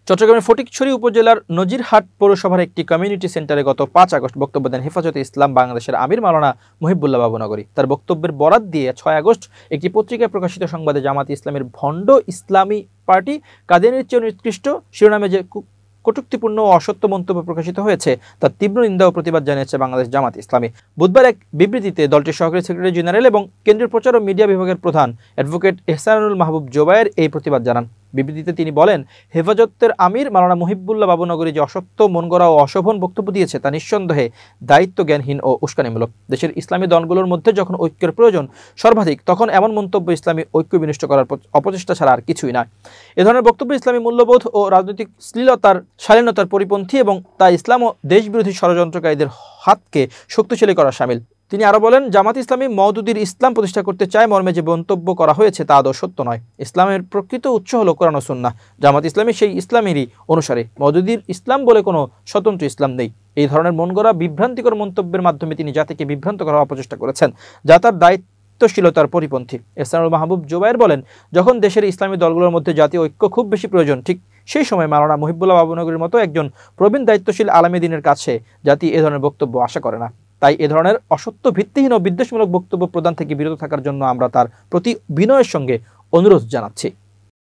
চট্টগ্রামের ফটিকছড়ি উপজেলার নজিরহাট পৌরসভার একটি কমিউনিটি সেন্টারে গত ৫ আগস্ট বক্তব্য দেন হেফাজতে ইসলাম বাংলাদেশের আমির মাওলানা মুহিবুল্লাহ বাবুনগরী। তার বক্তব্যের বরাত দিয়ে ৬ আগস্ট একটি পত্রিকায় প্রকাশিত সংবাদে জামাত ইসলামের ভণ্ড ইসলামী পার্টি কাদিয়ানীর চেয়ে নিকৃষ্ট শিরোনামে যে কটূক্তিপূর্ণ ও অসত্য মন্তব্য প্রকাশিত হয়েছে তার তীব্র নিন্দা ও প্রতিবাদ জানিয়েছে বাংলাদেশ জামাত ইসলামী। বুধবার এক বিবৃতিতে দলটির সহকারী সেক্রেটারি জেনারেল এবং কেন্দ্রীয় প্রচার ও মিডিয়া বিভাগের প্রধান অ্যাডভোকেট এহসানুল মাহবুব জোবায়ের এই প্রতিবাদ জানান। বিবৃতিতে তিনি বলেন, হেফাজতের আমির মাওলানা মুহিবুল্লাহ বাবুনগরী যে অসত্য, মনগড়া ও অশোভন বক্তব্য দিয়েছে তা নিঃসন্দেহে দায়িত্ব জ্ঞানহীন ও উস্কানিমূলক। দেশের ইসলামী দলগুলোর মধ্যে যখন ঐক্যের প্রয়োজন সর্বাধিক, তখন এমন মন্তব্য ইসলামী ঐক্য বিনষ্ট করার অপচেষ্টা ছাড়া আর কিছুই নয়। এ ধরনের বক্তব্য ইসলামী মূল্যবোধ ও রাজনৈতিক শ্লীলতার শালীনতার পরিপন্থী এবং তা ইসলাম ও দেশবিরোধী ষড়যন্ত্রকারীদের হাতকে শক্তিশালী করা শামিল। তিনি আরো বলেন, জামাত ইসলামী মওদুদির ইসলাম প্রতিষ্ঠা করতে চায় মর্মে যে মন্তব্য করা হয়েছে তা আদৌ সত্য নয়। ইসলামের প্রকৃত উৎস হলো কোরআন ও সুন্নাহ। জামাত ইসলামী সেই ইসলামেরই অনুসারী। মওদুদির ইসলাম বলে কোনো স্বতন্ত্র ইসলাম নেই। এই ধরনের মনগড়া বিভ্রান্তিকর মন্তব্যের মাধ্যমে তিনি জাতিকে বিভ্রান্ত করার অপচেষ্টা করেছেন, যা তার দায়িত্বশীলতার পরিপন্থী। এহসানুল মাহবুব জোবায়ের বলেন, যখন দেশের ইসলামী দলগুলোর মধ্যে জাতীয় ঐক্য খুব বেশি প্রয়োজন, ঠিক সেই সময় মাওলানা মুহিবুল্লাহ বাবুনগরীর মতো একজন প্রবীণ দায়িত্বশীল আলেমে দ্বীনের কাছে জাতি এ ধরনের বক্তব্য আশা করে না। তাই এ ধরনের অসত্য, ভিত্তিহীন ও বিদ্বেষমূলক বক্তব্য প্রদান থেকে বিরত থাকার জন্য আমরা তার প্রতি বিনয়ের সঙ্গে অনুরোধ জানাচ্ছি।